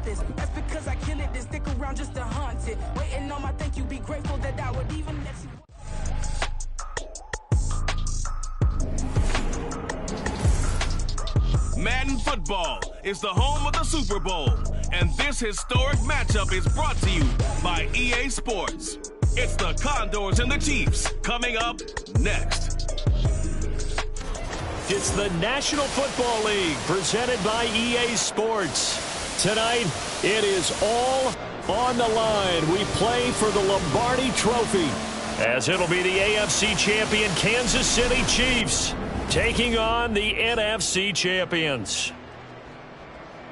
this. That's because I kill it, then stick around just to haunt it. Waiting on my thank you, be grateful that I would even let you. Madden Football is the home of the Super Bowl, and this historic matchup is brought to you by EA Sports. It's the Condors and the Chiefs coming up next. It's the National Football League presented by EA Sports. Tonight, it is all on the line. We play for the Lombardi Trophy, as it'll be the AFC champion Kansas City Chiefs taking on the NFC champions.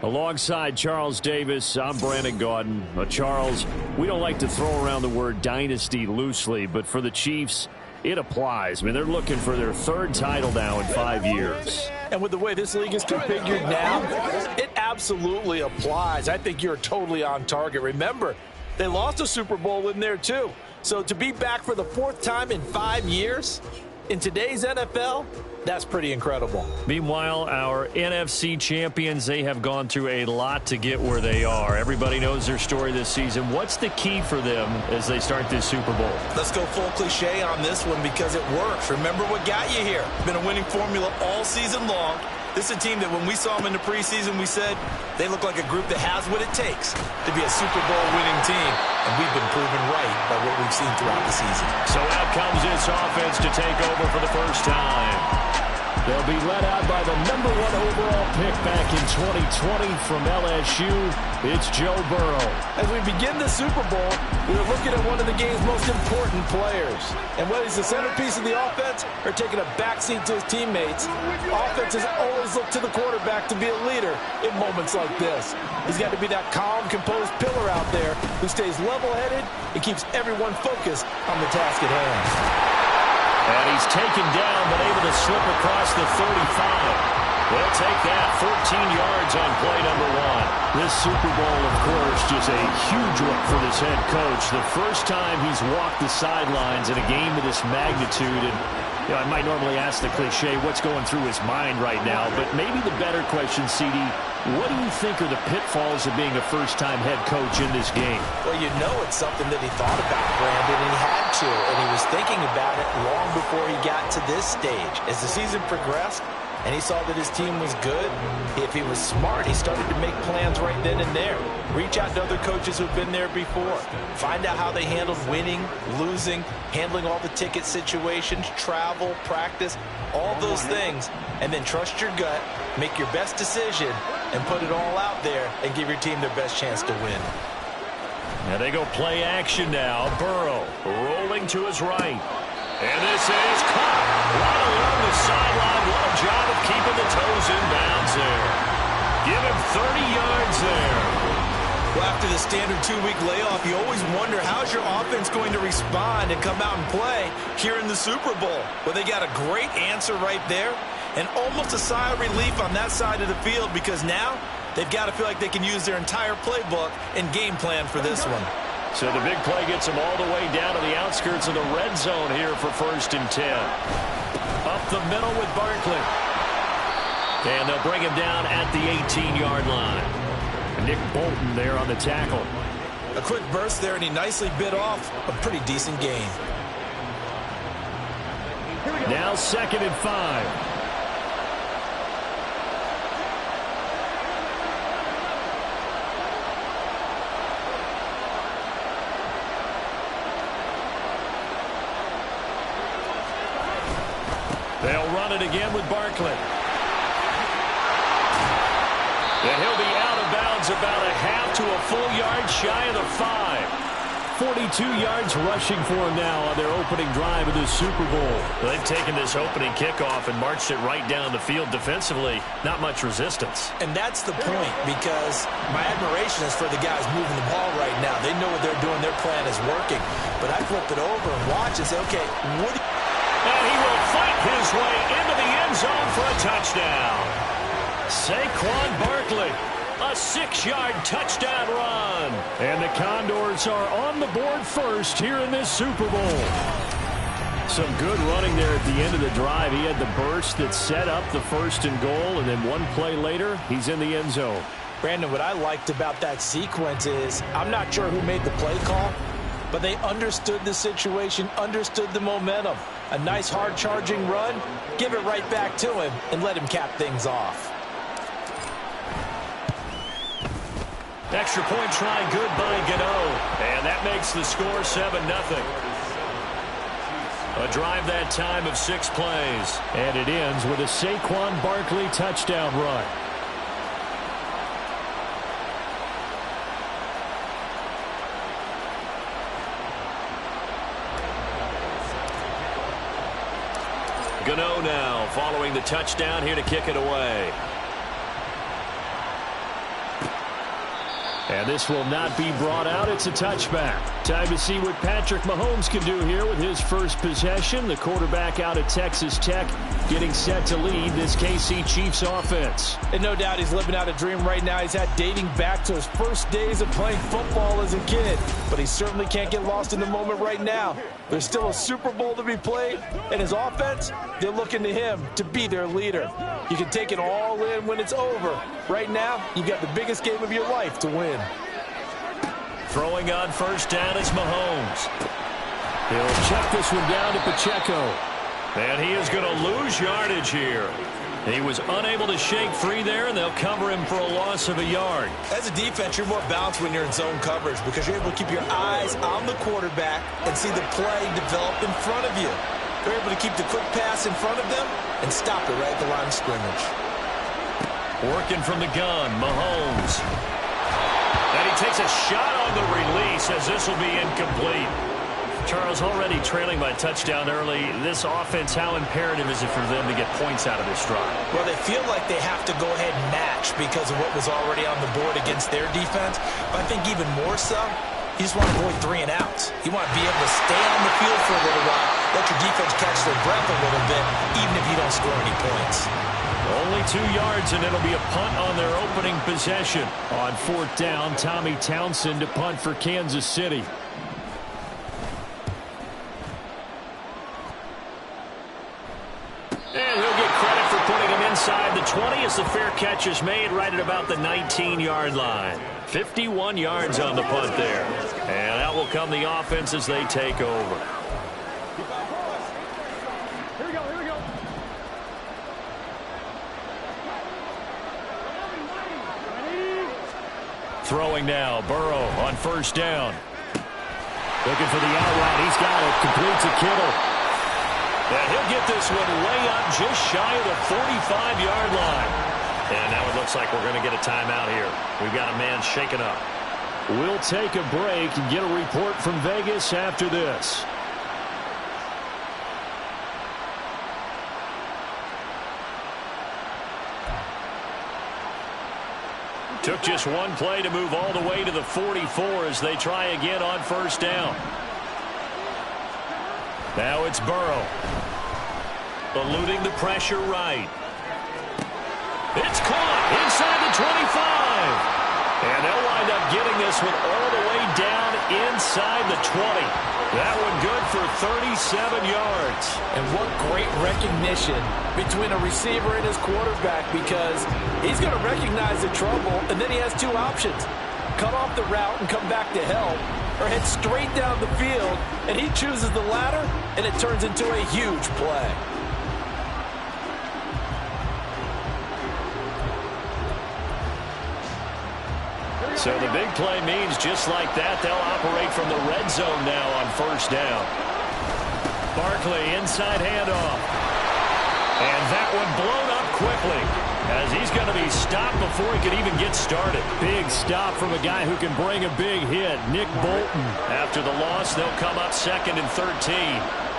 Alongside Charles Davis, I'm Brandon Gaudin. Charles, we don't like to throw around the word dynasty loosely, but for the Chiefs, it applies. I mean, they're looking for their third title now in 5 years. And with the way this league is configured now, it absolutely applies. I think you're totally on target. Remember, they lost a Super Bowl in there too. So to be back for the fourth time in 5 years in today's NFL, that's pretty incredible. Meanwhile, our NFC champions, they have gone through a lot to get where they are. Everybody knows their story this season. What's the key for them as they start this Super Bowl? Let's go full cliche on this one because it works. Remember what got you here. It's been a winning formula all season long. This is a team that when we saw them in the preseason, we said they look like a group that has what it takes to be a Super Bowl winning team. And we've been proven right by what we've seen throughout the season. So out comes this offense to take over for the first time. They'll be led out by the #1 overall pick back in 2020 from LSU. It's Joe Burrow. As we begin the Super Bowl, we're looking at one of the game's most important players. And whether he's the centerpiece of the offense or taking a backseat to his teammates, offenses always look to the quarterback to be a leader in moments like this. He's got to be that calm, composed pillar out there who stays level-headed and keeps everyone focused on the task at hand. And he's taken down, but able to slip across the 35. They'll take that 14 yards on play number 1. This Super Bowl, of course, just a huge one for this head coach. The first time he's walked the sidelines in a game of this magnitude. And you know, I might normally ask the cliche, what's going through his mind right now? But maybe the better question, CD, what do you think are the pitfalls of being a first-time head coach in this game? Well, you know it's something that he thought about, Brandon, and he had to. And he was thinking about it long before he got to this stage. As the season progressed, and he saw that his team was good, if he was smart, he started to make plans right then and there. Reach out to other coaches who've been there before. Find out how they handled winning, losing, handling all the ticket situations, travel, practice, all those things. And then trust your gut, make your best decision, and put it all out there and give your team their best chance to win. Now they go play action now. Burrow rolling to his right. And this is caught right along the sideline. What a job of keeping the toes in bounds there. Give him 30 yards there. Well, after the standard 2-week layoff, you always wonder how's your offense going to respond and come out and play here in the Super Bowl. Well, they got a great answer right there and almost a sigh of relief on that side of the field because now they've got to feel like they can use their entire playbook and game plan for this one. So the big play gets them all the way down to the outskirts of the red zone here for 1st and 10. Up the middle with Barkley. And they'll bring him down at the 18-yard line. Nick Bolton there on the tackle. A quick burst there, and he nicely bit off a pretty decent gain. Now 2nd and 5. They'll run it again with Barkley. And he'll be out of bounds about a half to a full yard shy of the 5. 42 yards rushing for him now on their opening drive of this Super Bowl. They've taken this opening kickoff and marched it right down the field defensively. Not much resistance. And that's the point, because my admiration is for the guys moving the ball right now. They know what they're doing. Their plan is working. But I flip it over and watch and say, okay, what do you... And he will fight his way into the end zone for a touchdown. Saquon Barkley, a 6-yard touchdown run. And the Condors are on the board first here in this Super Bowl. Some good running there at the end of the drive. He had the burst that set up the 1st and goal, and then one play later, he's in the end zone. Brandon, what I liked about that sequence is I'm not sure who made the play call, but they understood the situation, understood the momentum. A nice hard-charging run, give it right back to him, and let him cap things off. Extra point try good by Gano. And that makes the score 7-0. A drive that time of 6 plays. And it ends with a Saquon Barkley touchdown run. Gano now following the touchdown here to kick it away. And this will not be brought out. It's a touchback. Time to see what Patrick Mahomes can do here with his first possession. The quarterback out of Texas Tech getting set to lead this KC Chiefs offense. And no doubt he's living out a dream right now. He's had dating back to his first days of playing football as a kid. But he certainly can't get lost in the moment right now. There's still a Super Bowl to be played. And his offense, they're looking to him to be their leader. You can take it all in when it's over. Right now, you got the biggest game of your life to win. Throwing on first down is Mahomes. He'll check this one down to Pacheco. And he is going to lose yardage here. He was unable to shake free there, and they'll cover him for a loss of a yard. As a defense, you're more balanced when you're in zone coverage because you're able to keep your eyes on the quarterback and see the play develop in front of you. You're able to keep the quick pass in front of them and stop it right at the line of scrimmage. Working from the gun, Mahomes. And he takes a shot on the release as this will be incomplete. Charles, already trailing by touchdown early. This offense, how imperative is it for them to get points out of this drive? Well, they feel like they have to go ahead and match because of what was already on the board against their defense. But I think even more so, you just want to avoid 3 and outs. You want to be able to stay on the field for a little while, let your defense catch their breath a little bit, even if you don't score any points. Only 2 yards, and it'll be a punt on their opening possession. On 4th down, Tommy Townsend to punt for Kansas City. And he'll get credit for putting him inside the 20 as the fair catch is made right at about the 19-yard line. 51 yards on the punt there. And out will come the offense as they take over. Throwing now, Burrow on first down. Looking for the out route. He's got it. Complete to Kittle. And he'll get this one way up just shy of the 45-yard line. And now it looks like we're going to get a timeout here. We've got a man shaken up. We'll take a break and get a report from Vegas after this. Took just one play to move all the way to the 44 as they try again on first down. Now it's Burrow. Eluding the pressure right. It's caught inside the 25. And they'll wind up getting this one all the way down inside the 20. That one good for 37 yards. And what great recognition between a receiver and his quarterback, because he's going to recognize the trouble, and then he has 2 options. Cut off the route and come back to help, or head straight down the field, and he chooses the latter, and it turns into a huge play. So the big play means just like that, they'll operate from the red zone now on first down. Barkley inside handoff. And that one blown up quickly as he's going to be stopped before he could even get started. Big stop from a guy who can bring a big hit, Nick Bolton. After the loss, they'll come up 2nd and 13.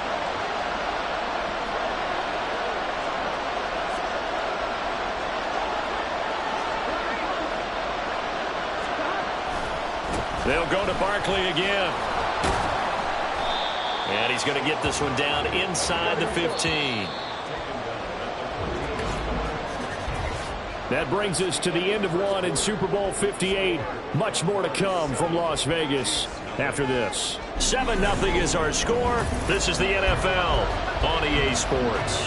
They'll go to Barkley again. And he's going to get this one down inside the 15. That brings us to the end of one in Super Bowl 58. Much more to come from Las Vegas after this. 7-0 is our score. This is the NFL on EA Sports.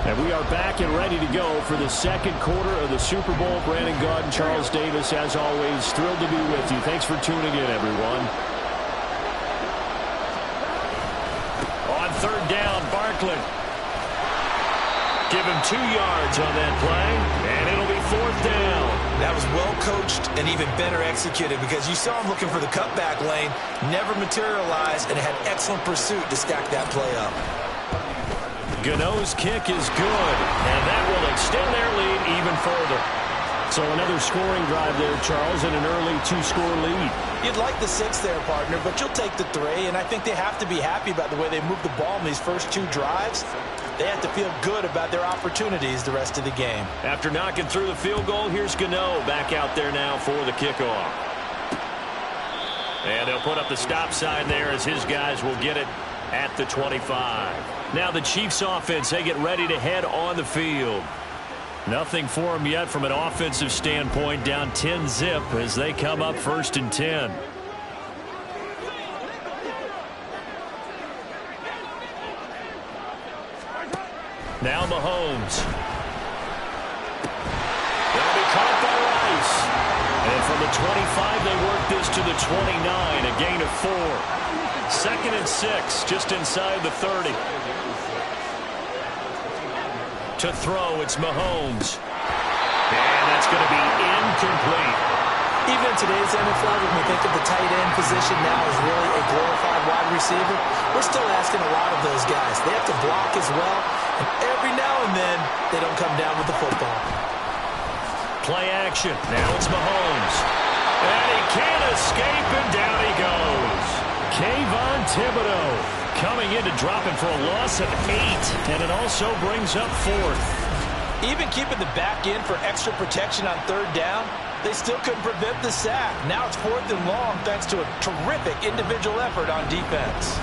And we are back and ready to go for the second quarter of the Super Bowl. Brandon Gaud and Charles Davis, as always, thrilled to be with you. Thanks for tuning in, everyone. On third down, Barkley. Give him 2 yards on that play, and it'll be fourth down. That was well coached and even better executed because you saw him looking for the cutback lane, never materialized, and had excellent pursuit to stack that play up. Gano's kick is good, and that will extend their lead even further. So another scoring drive there, Charles, and an early 2-score lead. You'd like the 6 there, partner, but you'll take the 3, and I think they have to be happy about the way they moved the ball in these first 2 drives. They have to feel good about their opportunities the rest of the game. After knocking through the field goal, here's Gano back out there now for the kickoff. And they'll put up the stop sign there as his guys will get it at the 25. Now the Chiefs offense, they get ready to head on the field. Nothing for them yet from an offensive standpoint, down 10-zip as they come up 1st and 10. Now Mahomes. They'll be caught by Rice. And from the 25, they work this to the 29, a gain of 4. 2nd and 6, just inside the 30. To throw, it's Mahomes. And that's going to be incomplete. Even in today's NFL, when we think of the tight end position now as really a glorified wide receiver, we're still asking a lot of those guys. They have to block as well, and every now and then, they don't come down with the football. Play action. Now it's Mahomes. And he can't escape, and down he goes. Kayvon Thibodeau coming in to drop him for a loss of 8, and it also brings up 4th. Even keeping the back end for extra protection on 3rd down, they still couldn't prevent the sack. Now it's 4th and long thanks to a terrific individual effort on defense.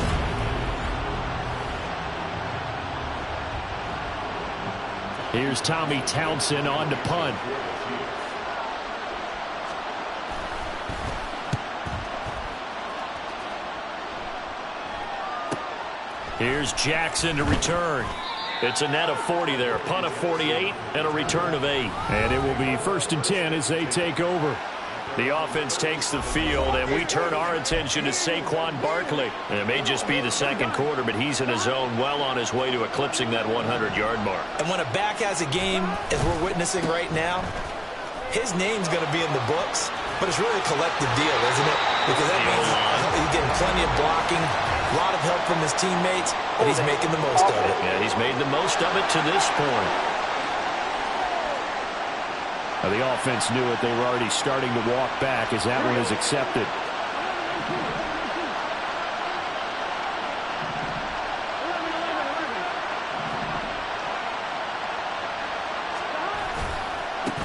Here's Tommy Townsend on to punt. Here's Jackson to return. It's a net of 40 there. Punt of 48 and a return of 8. And it will be 1st and 10 as they take over. The offense takes the field, and we turn our attention to Saquon Barkley. And it may just be the second quarter, but he's in his zone, well on his way to eclipsing that 100-yard mark. And when a back has a game, as we're witnessing right now, his name's going to be in the books, but it's really a collective deal, isn't it? Because that means he's getting plenty of blocking, a lot of help from his teammates, but he's making the most of it. Yeah, he's made the most of it to this point. Now, the offense knew it. They were already starting to walk back as that one is accepted.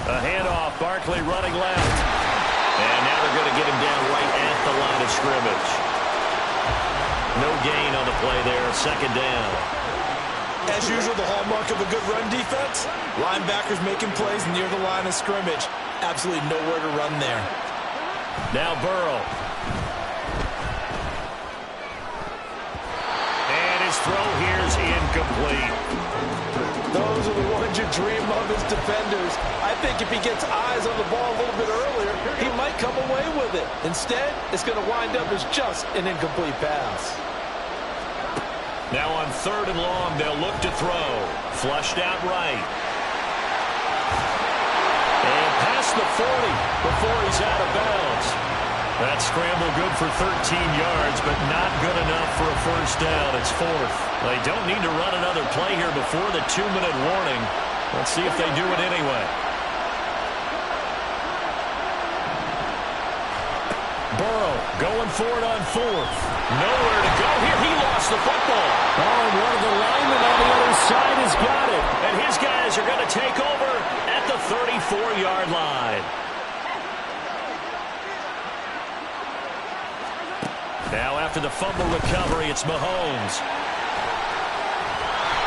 A handoff, Barkley running left. And now they're going to get him down right at the line of scrimmage. No gain on the play there, 2nd down. As usual, the hallmark of a good run defense, linebackers making plays near the line of scrimmage. Absolutely nowhere to run there. Now Burrow. And his throw here is incomplete. Those are the ones you dream of as defenders. I think if he gets eyes on the ball a little bit earlier, he might come away with it. Instead, it's going to wind up as just an incomplete pass. Now on 3rd and long, they'll look to throw. Flushed out right. And past the 40 before he's out of bounds. That scramble good for 13 yards, but not good enough for a 1st down. It's 4th. They don't need to run another play here before the 2-minute warning. Let's see if they do it anyway. Burrow going for it on 4th. Nowhere to go here. He lost the football. Oh, and one of the linemen on the other side has got it. And his guys are going to take over at the 34-yard line. Now after the fumble recovery, it's Mahomes.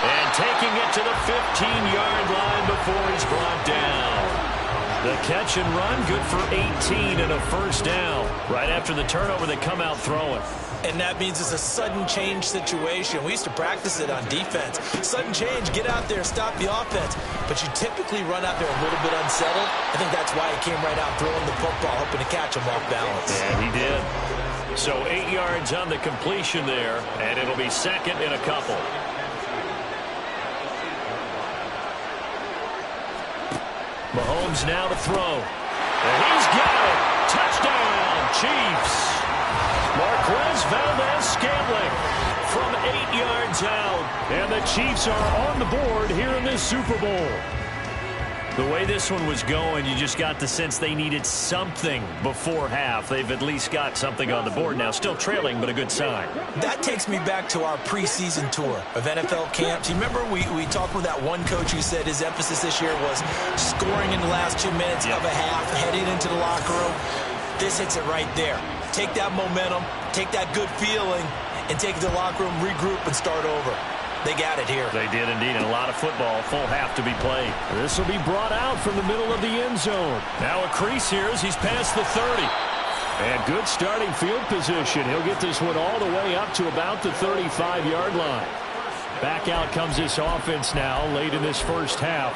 And taking it to the 15-yard line before he's brought down. The catch and run, good for 18 and a first down. Right after the turnover, they come out throwing. And that means it's a sudden change situation. We used to practice it on defense. Sudden change, get out there, stop the offense. But you typically run out there a little bit unsettled. I think that's why he came right out throwing the football, hoping to catch him off balance. Yeah, he did. So 8 yards on the completion there, and it'll be second and a couple. Mahomes now to throw. And he's got it. Touchdown, Chiefs. Marquez Valdez-Scantling from 8 yards out. And the Chiefs are on the board here in this Super Bowl. The way this one was going, you just got the sense they needed something before half. They've at least got something on the board now. Still trailing, but a good sign. That takes me back to our preseason tour of NFL camps. You remember we talked with that one coach who said his emphasis this year was scoring in the last 2 minutes of a half, heading into the locker room. This hits it right there. Take that momentum, take that good feeling, and take it to the locker room, regroup, and start over. They got it here. They did indeed, and a lot of football, full half to be played. This will be brought out from the middle of the end zone. Now a crease here as he's past the 30. And good starting field position. He'll get this one all the way up to about the 35-yard line. Back out comes this offense now late in this first half.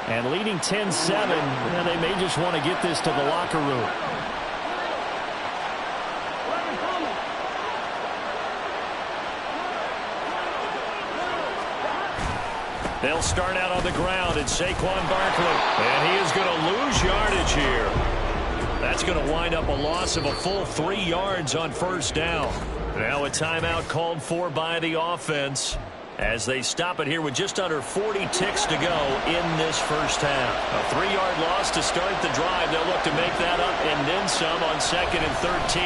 And leading 10-7, and they may just want to get this to the locker room. They'll start out on the ground, and Saquon Barkley. And he is going to lose yardage here. That's going to wind up a loss of a full 3 yards on first down. Now a timeout called for by the offense as they stop it here with just under 40 ticks to go in this first half. A 3-yard loss to start the drive. They'll look to make that up and then some on 2nd and 13.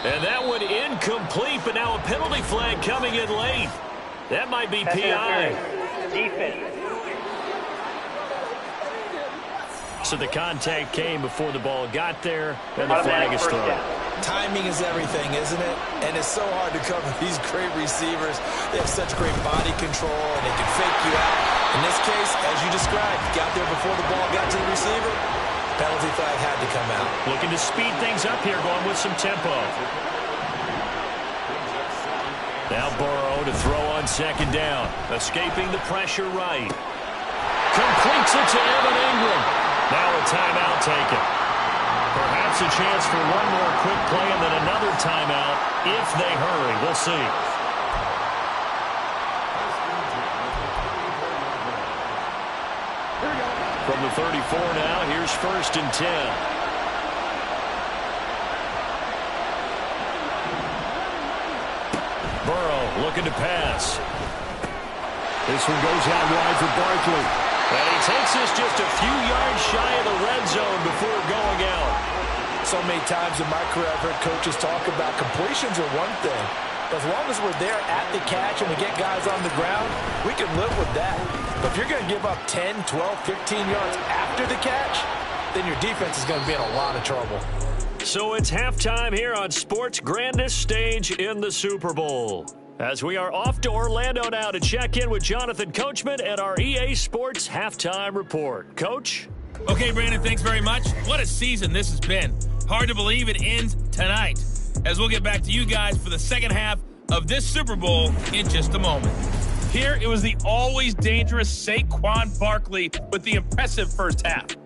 And that one incomplete, but now a penalty flag coming in late. That might be PI. Defense. So the contact came before the ball got there, and the flag is thrown. Timing is everything, isn't it? And it's so hard to cover these great receivers. They have such great body control, and they can fake you out. In this case, as you described, got there before the ball got to the receiver. Penalty flag had to come out. Looking to speed things up here, going with some tempo. Now Burrow to throw on 2nd down. Escaping the pressure right. Completes it to Evan Ingram. Now a timeout taken. Perhaps a chance for one more quick play and then another timeout if they hurry. We'll see. From the 34 now, here's 1st and 10. Burrow looking to pass. This one goes out wide for Barkley. And he takes this just a few yards shy of the red zone before going out. So many times in my career, I've heard coaches talk about completions are one thing. But as long as we're there at the catch and we get guys on the ground, we can live with that. But if you're going to give up 10, 12, 15 yards after the catch, then your defense is going to be in a lot of trouble. So it's halftime here on sports' grandest stage in the Super Bowl. As we are off to Orlando now to check in with Jonathan Coachman at our EA Sports Halftime Report. Coach? Okay, Brandon, thanks very much. What a season this has been. Hard to believe it ends tonight, as we'll get back to you guys for the second half of this Super Bowl in just a moment. Here, it was the always dangerous Saquon Barkley with the impressive first half.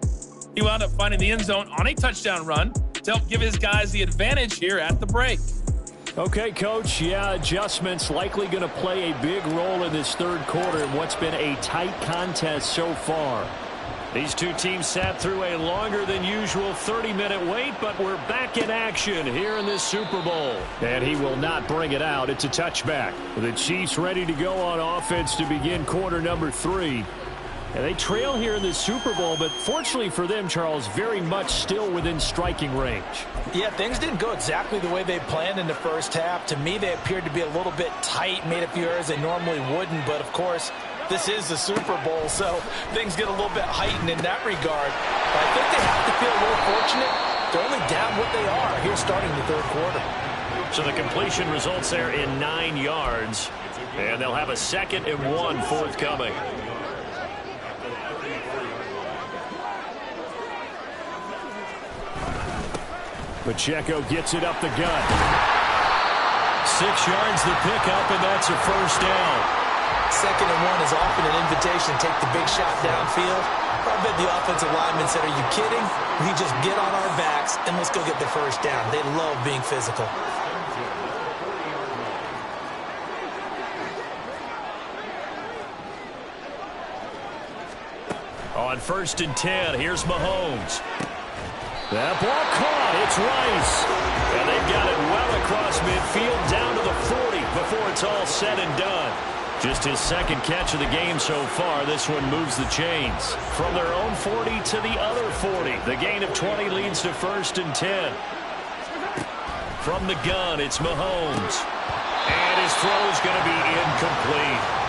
He wound up finding the end zone on a touchdown run to help give his guys the advantage here at the break. Okay, Coach, yeah, adjustments likely going to play a big role in this third quarter in what's been a tight contest so far. These two teams sat through a longer than usual 30-minute wait, but we're back in action here in this Super Bowl. And he will not bring it out. It's a touchback. The Chiefs ready to go on offense to begin quarter number 3. And they trail here in the Super Bowl, but fortunately for them, Charles, very much still within striking range. Yeah, things didn't go exactly the way they planned in the first half. To me, they appeared to be a little bit tight, made a few errors they normally wouldn't, but of course, this is the Super Bowl, so things get a little bit heightened in that regard. But I think they have to feel a little fortunate. They're only down what they are here starting the third quarter. So the completion results there in 9 yards, and they'll have a 2nd and 1 forthcoming. Pacheco gets it up the gut. 6 yards the pickup, and that's a first down. 2nd and 1 is often an invitation to take the big shot downfield. I bet the offensive lineman said, are you kidding? We just get on our backs and let's go get the first down. They love being physical. On 1st and 10, here's Mahomes. That ball caught. It's Rice. And they've got it well across midfield down to the 40 before it's all said and done. Just his 2nd catch of the game so far. This one moves the chains from their own 40 to the other 40. The gain of 20 leads to 1st and 10. From the gun, it's Mahomes. And his throw is going to be incomplete.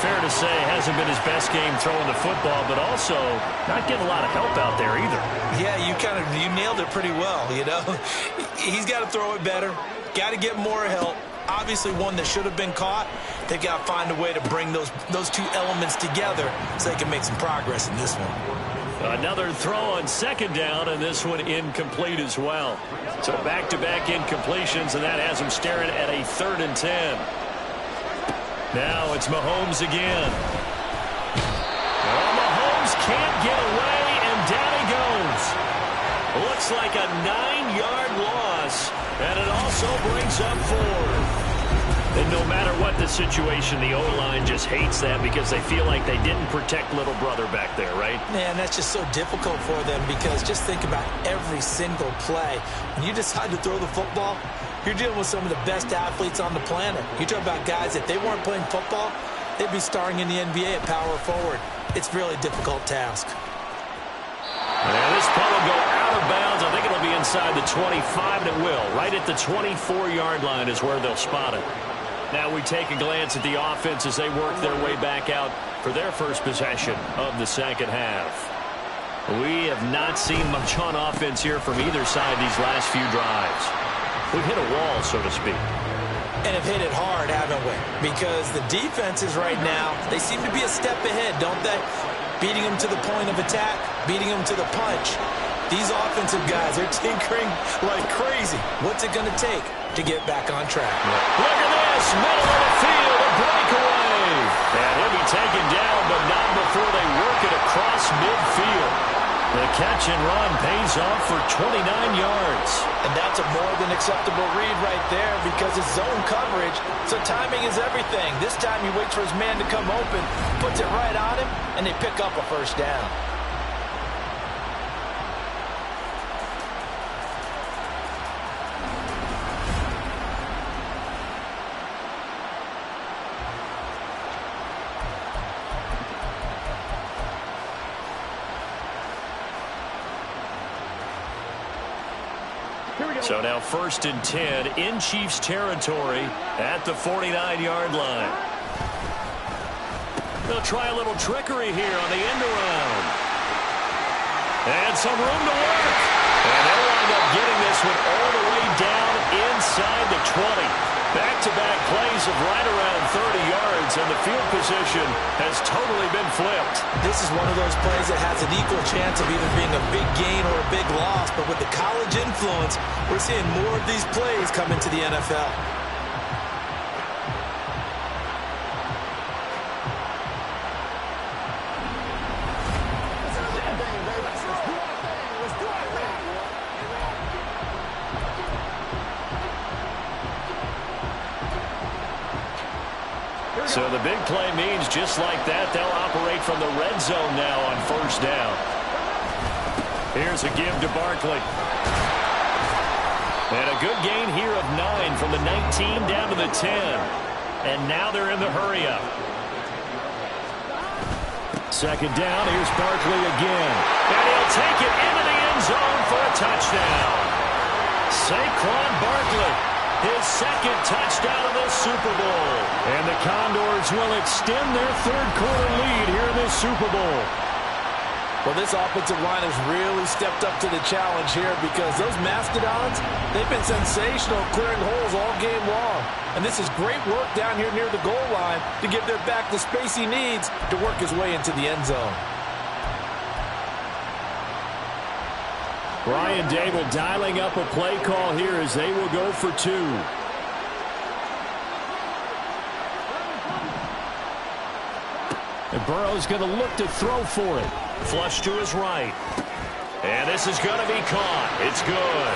Fair to say, hasn't been his best game throwing the football, but also not getting a lot of help out there either. Yeah, you nailed it pretty well, you know. He's got to throw it better. Got to get more help. Obviously one that should have been caught. They've got to find a way to bring those two elements together so they can make some progress in this one. Another throw on 2nd down, and this one incomplete as well. So back-to-back incompletions, and that has him staring at a 3rd and 10. Now it's Mahomes again. Well, Mahomes can't get away, and down he goes. Looks like a 9-yard loss, and it also brings up 4. And no matter what the situation, the O-line just hates that because they feel like they didn't protect little brother back there, right? Man, that's just so difficult for them because just think about every single play. When you decide to throw the football, you're dealing with some of the best athletes on the planet. You talk about guys, if they weren't playing football, they'd be starring in the NBA at power forward. It's a really difficult task. And this punt will go out of bounds. I think it'll be inside the 25, and it will. Right at the 24-yard line is where they'll spot it. Now we take a glance at the offense as they work their way back out for their first possession of the 2nd half. We have not seen much on offense here from either side these last few drives. We've hit a wall, so to speak. And have hit it hard, haven't we? Because the defenses right now, they seem to be a step ahead, don't they? Beating them to the point of attack, beating them to the punch. These offensive guys are tinkering like crazy. What's it going to take to get back on track? Look at this, middle of the field, a breakaway. And he'll be taken down, but not before they work it across midfield. The catch and run pays off for 29 yards. And that's a more than acceptable read right there because it's zone coverage, so timing is everything. This time he waits for his man to come open, puts it right on him, and they pick up a first down. So now 1st and 10 in Chiefs territory at the 49-yard line. They'll try a little trickery here on the end around. And some room to work. And they'll wind up getting this one all the way down inside the 20. Back-to-back plays of right around 30 yards, and the field position has totally been flipped. This is one of those plays that has an equal chance of either being a big gain or a big loss, but with the college influence, we're seeing more of these plays come into the NFL. So the big play means just like that, they'll operate from the red zone now on 1st down. Here's a give to Barkley. And a good gain here of 9 from the 19 down to the 10. And now they're in the hurry-up. 2nd down, here's Barkley again. And he'll take it into the end zone for a touchdown. Saquon Barkley, his 2nd touchdown of the Super Bowl. And the Condors will extend their 3rd quarter lead here in this Super Bowl. Well, this offensive line has really stepped up to the challenge here because those Mastodons, they've been sensational clearing holes all game long. And this is great work down here near the goal line to give their back the space he needs to work his way into the end zone. Brian Dable dialing up a play call here as they will go for 2. And Burrow's going to look to throw for it. Flush to his right. And this is going to be caught. It's good.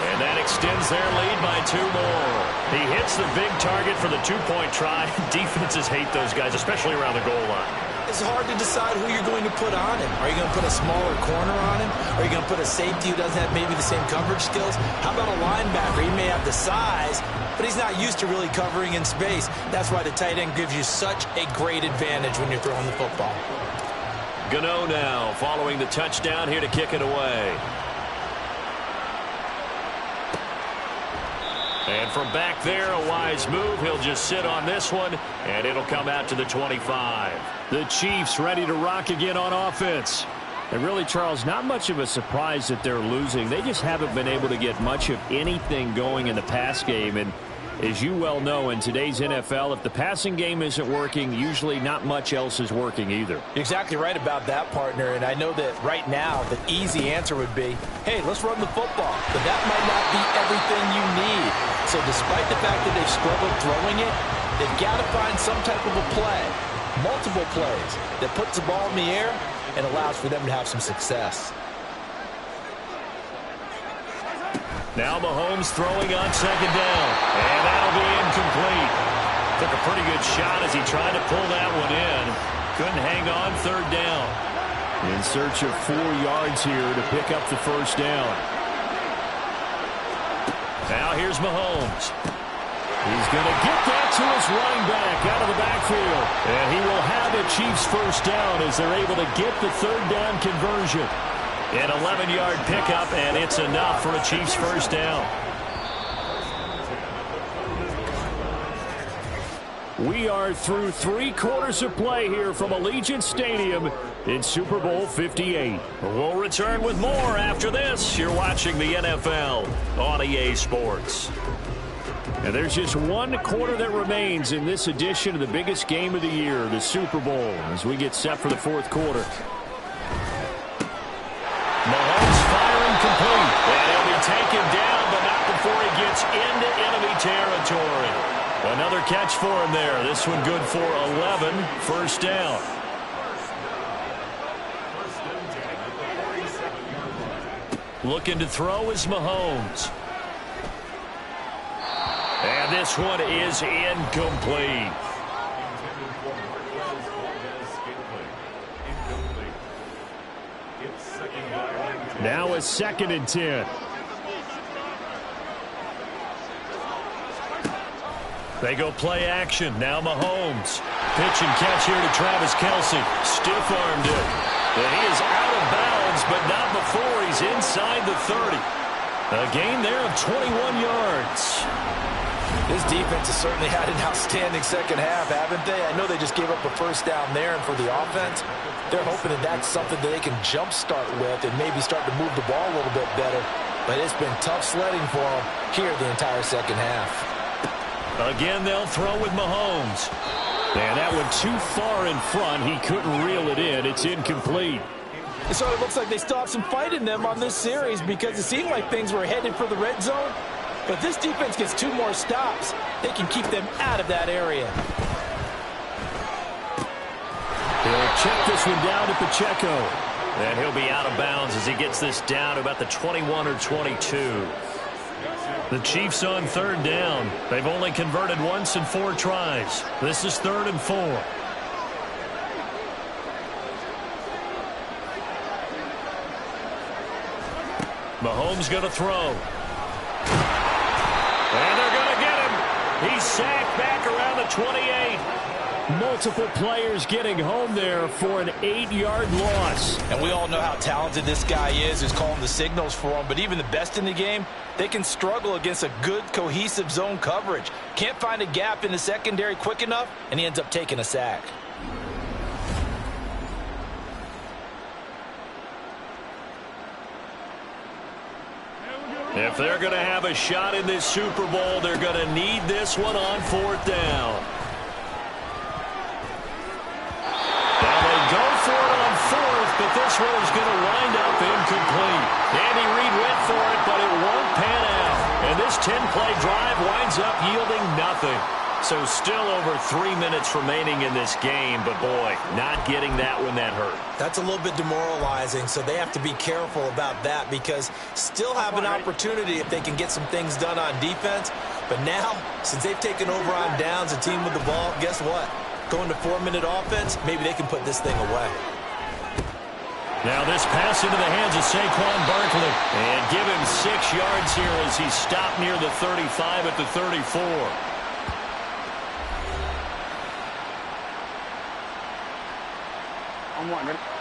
And that extends their lead by 2 more. He hits the big target for the 2-point try. Defenses hate those guys, especially around the goal line. It's hard to decide who you're going to put on him. Are you going to put a smaller corner on him? Are you going to put a safety who doesn't have maybe the same coverage skills? How about a linebacker? He may have the size, but he's not used to really covering in space. That's why the tight end gives you such a great advantage when you're throwing the football. Gano now following the touchdown here to kick it away. And from back there, a wise move. He'll just sit on this one, and it'll come out to the 25. The Chiefs ready to rock again on offense. And really, Charles, not much of a surprise that they're losing. They just haven't been able to get much of anything going in the pass game. And as you well know, in today's NFL, if the passing game isn't working, usually not much else is working either. You're exactly right about that, partner. And I know that right now the easy answer would be, hey, let's run the football. But that might not be everything you need. So despite the fact that they've struggled throwing it, they've got to find some type of a play, multiple plays, that puts the ball in the air and allows for them to have some success. Now Mahomes throwing on 2nd down. And that'll be incomplete. Took a pretty good shot as he tried to pull that one in. Couldn't hang on 3rd down. In search of 4 yards here to pick up the 1st down. Now here's Mahomes. He's going to get that to his running back out of the backfield. And he will have a Chiefs 1st down as they're able to get the 3rd down conversion. An 11-yard pickup, and it's enough for a Chiefs 1st down. We are through 3 quarters of play here from Allegiant Stadium in Super Bowl 58. We'll return with more after this. You're watching the NFL on EA Sports. And there's just 1 quarter that remains in this edition of the biggest game of the year, the Super Bowl, as we get set for the 4th quarter. Mahomes firing complete. And he'll be taken down, but not before he gets into enemy territory. Another catch for him there. This one good for 11. 1st down. Looking to throw is Mahomes. And this one is incomplete. Now a 2nd and 10. They go play action. Now Mahomes. Pitch and catch here to Travis Kelce. Stiff-armed it. And he is out of bounds, but not before he's inside the 30. A gain there of 21 yards. This defense has certainly had an outstanding 2nd half, haven't they? I know they just gave up a 1st down there, and for the offense, they're hoping that that's something that they can jumpstart with and maybe start to move the ball a little bit better. But it's been tough sledding for them here the entire 2nd half. Again, they'll throw with Mahomes. And that one too far in front. He couldn't reel it in. It's incomplete. So it looks like they still have some fight in them on this series because it seemed like things were headed for the red zone. But this defense gets 2 more stops. They can keep them out of that area. He'll check this one down to Pacheco. And he'll be out of bounds as he gets this down to about the 21 or 22. The Chiefs on 3rd down. They've only converted once in 4 tries. This is 3rd and 4. Mahomes going to throw. And they're going to get him. He's sacked back around the 28. Multiple players getting home there for an 8-yard loss. And we all know how talented this guy is who's calling the signals for him. But even the best in the game, they can struggle against a good, cohesive zone coverage. Can't find a gap in the secondary quick enough, and he ends up taking a sack. If they're going to have a shot in this Super Bowl, they're going to need this one on 4th down. Now they go for it on 4th, but this one is going to wind up incomplete. Andy Reid So still over 3 minutes remaining in this game, but boy, not getting that when that hurt. That's a little bit demoralizing, so they have to be careful about that because still have an opportunity if they can get some things done on defense. But now, since they've taken over on downs, a team with the ball, guess what? Going to 4-minute offense, maybe they can put this thing away. Now this pass into the hands of Saquon Barkley. And give him 6 yards here as he stopped near the 35 at the 34.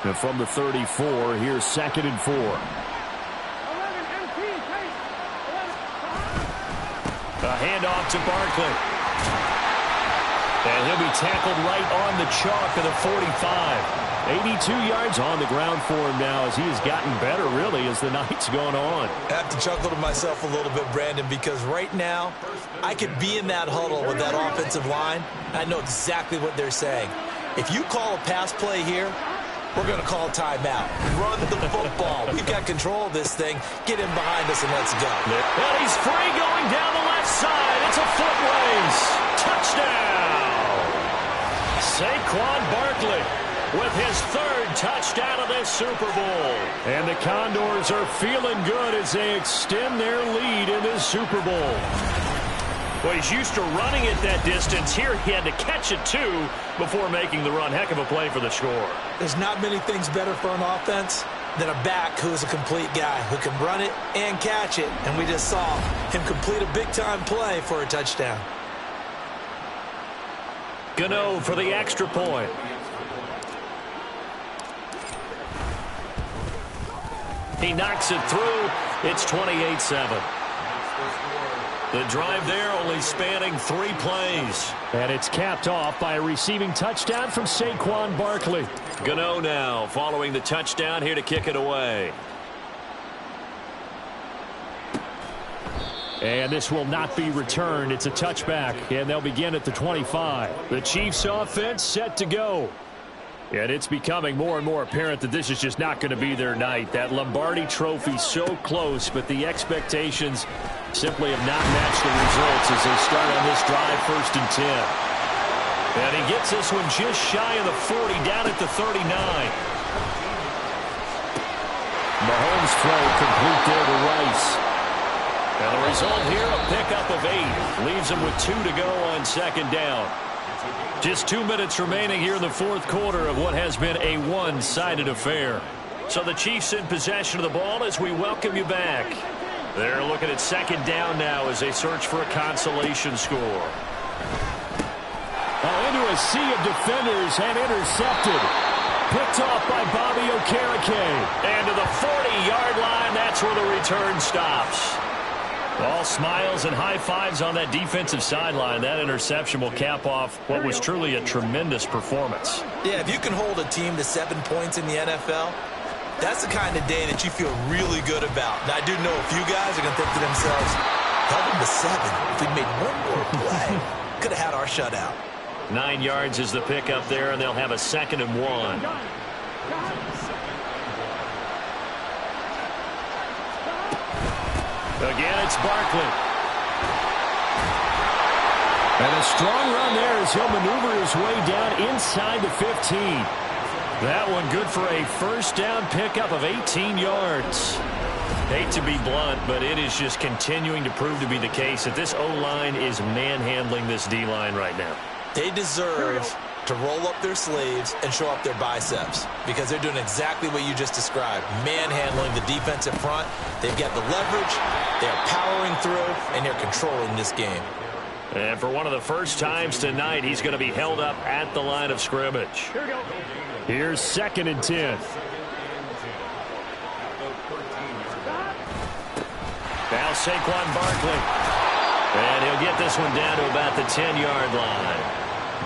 And from the 34, here's 2nd and 4. A handoff to Barkley. And he'll be tackled right on the chalk of the 45. 82 yards on the ground for him now as he has gotten better, really, as the night's gone on. I have to chuckle to myself a little bit, Brandon, because right now I could be in that huddle with that offensive line. I know exactly what they're saying. If you call a pass play here, we're going to call timeout. Run the football. We've got control of this thing. Get in behind us and let's go. And he's free going down the left side. It's a foot race. Touchdown. Saquon Barkley with his 3rd touchdown of this Super Bowl. And the Condors are feeling good as they extend their lead in this Super Bowl. Well, he's used to running it that distance. Here he had to catch it, too, before making the run. Heck of a play for the score. There's not many things better for an offense than a back who is a complete guy who can run it and catch it. And we just saw him complete a big-time play for a touchdown. Gano for the extra point. He knocks it through. It's 28-7. The drive there only spanning 3 plays. And it's capped off by a receiving touchdown from Saquon Barkley. Gano now following the touchdown here to kick it away. And this will not be returned. It's a touchback, and they'll begin at the 25. The Chiefs offense set to go. And it's becoming more and more apparent that this is just not going to be their night. That Lombardi trophy so close, but the expectations simply have not matched the results as they start on this drive 1st and 10. And he gets this one just shy of the 40, down at the 39. Mahomes' throw complete there to Rice. And the result here, a pickup of 8. Leaves him with 2 to go on 2nd down. Just 2 minutes remaining here in the 4th quarter of what has been a one-sided affair. So the Chiefs in possession of the ball as we welcome you back. They're looking at 2nd down now as they search for a consolation score. Into a sea of defenders and intercepted. Picked off by Bobby Okereke. And to the 40-yard line, that's where the return stops. All smiles and high fives on that defensive sideline. That interception will cap off what was truly a tremendous performance. Yeah, if you can hold a team to 7 points in the NFL, that's the kind of day that you feel really good about. Now, I do know a few guys are going to think to themselves, held them to 7. If we'd made one more play, could have had our shutout. 9 yards is the pickup there, and they'll have a 2nd and 1. Again, it's Barkley. And a strong run there as he'll maneuver his way down inside the 15. That one good for a 1st down pickup of 18 yards. Hate to be blunt, but it is just continuing to prove to be the case that this O-line is manhandling this D-line right now. They deserve to roll up their sleeves and show up their biceps because they're doing exactly what you just described, manhandling the defensive front. They've got the leverage, they're powering through, and they're controlling this game. And for one of the first times tonight, he's going to be held up at the line of scrimmage. Here's 2nd and 10. Now Saquon Barkley. And he'll get this one down to about the 10-yard line.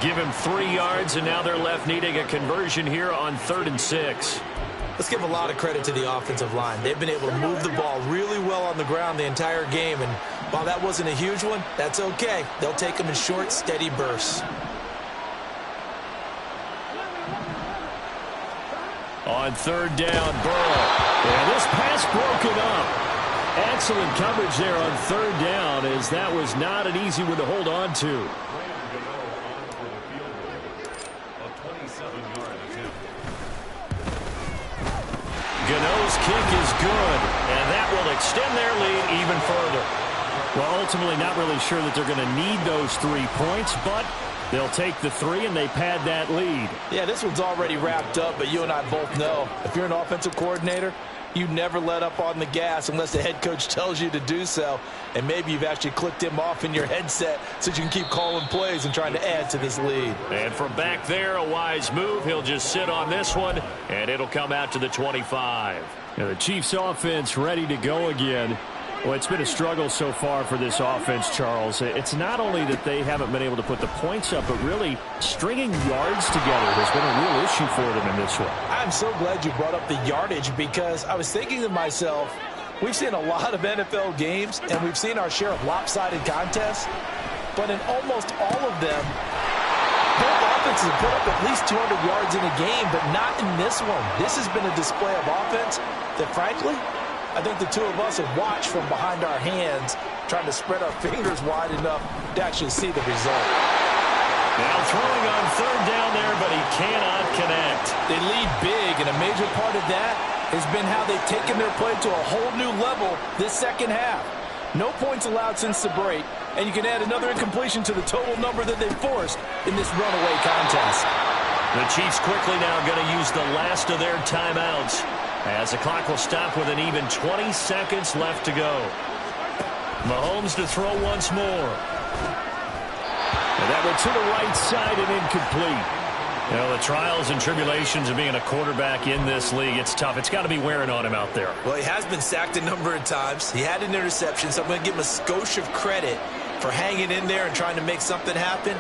Give him 3 yards, and now they're left needing a conversion here on 3rd and 6. Let's give a lot of credit to the offensive line. They've been able to move the ball really well on the ground the entire game, and while that wasn't a huge one, that's okay. They'll take them in short, steady bursts. On 3rd down, Burrow. And this pass broken up. Excellent coverage there on third down, as that was not an easy one to hold on to. Gano's kick is good, and that will extend their lead even further. Well, ultimately not really sure that they're going to need those 3 points, but they'll take the 3 and they pad that lead. Yeah, this one's already wrapped up, but you and I both know if you're an offensive coordinator, you never let up on the gas unless the head coach tells you to do so. And maybe you've actually clicked him off in your headset so you can keep calling plays and trying to add to this lead. And from back there, a wise move. He'll just sit on this one, and it'll come out to the 25. Now the Chiefs offense ready to go again. Well, it's been a struggle so far for this offense, Charles. It's not only that they haven't been able to put the points up, but really stringing yards together has been a real issue for them in this one. I'm so glad you brought up the yardage, because I was thinking to myself, we've seen a lot of NFL games, and we've seen our share of lopsided contests, but in almost all of them, both offenses have put up at least 200 yards in a game, but not in this one. This has been a display of offense that, frankly, I think the two of us have watched from behind our hands, trying to spread our fingers wide enough to actually see the result. Now throwing on third down there, but he cannot connect. They lead big, and a major part of that has been how they've taken their play to a whole new level this second half. No points allowed since the break, and you can add another incompletion to the total number that they forced in this runaway contest. The Chiefs quickly now going to use the last of their timeouts, as the clock will stop with an even 20 seconds left to go. Mahomes to throw once more. And that one to the right side and incomplete. You know, the trials and tribulations of being a quarterback in this league, it's tough. It's got to be wearing on him out there. Well, he has been sacked a number of times. He had an interception, so I'm going to give him a skosh of credit for hanging in there and trying to make something happen,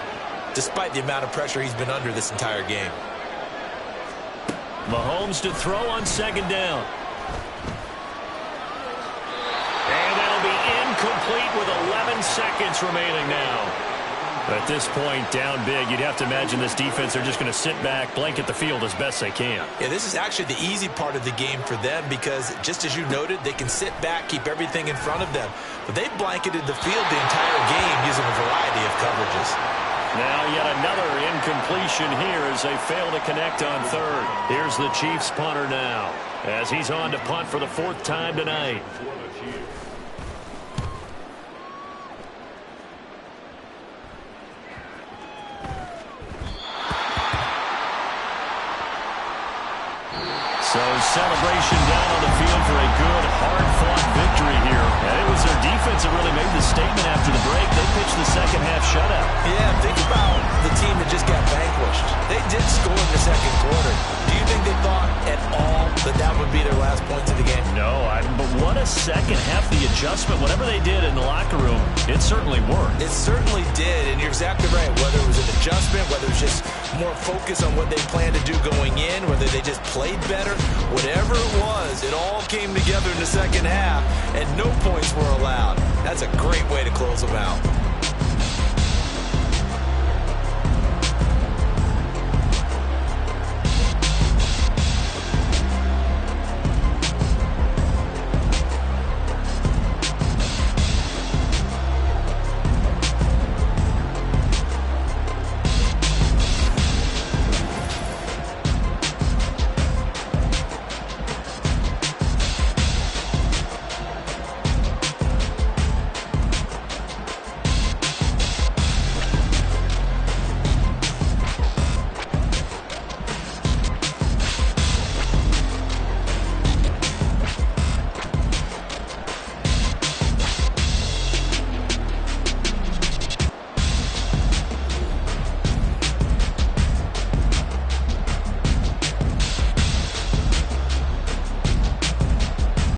despite the amount of pressure he's been under this entire game. Mahomes to throw on second down. And that'll be incomplete with 11 seconds remaining now. At this point, down big, you'd have to imagine this defense, they're just going to sit back, blanket the field as best they can. Yeah, this is actually the easy part of the game for them, because just as you noted, they can sit back, keep everything in front of them. But they've blanketed the field the entire game using a variety of coverages. Now yet another incompletion here as they fail to connect on third. Here's the Chiefs punter now, as he's on to punt for the 4th time tonight. So celebration down on the field for a good, hard-fought victory here. And it was their defense that really made the statement after the break. They pitched the second half shutout. Yeah, think about the team that just got vanquished. They did score in the second quarter. Do you think they thought at all that that would be their last points of the game? No, but what a second half. The adjustment, whatever they did in the locker room, it certainly worked. It certainly did, and you're exactly right. Whether it was an adjustment, whether it was just more focus on what they planned to do going in, whether they just played better, whatever it was, it all came together in the second half, and no points were allowed. That's a great way to close them out.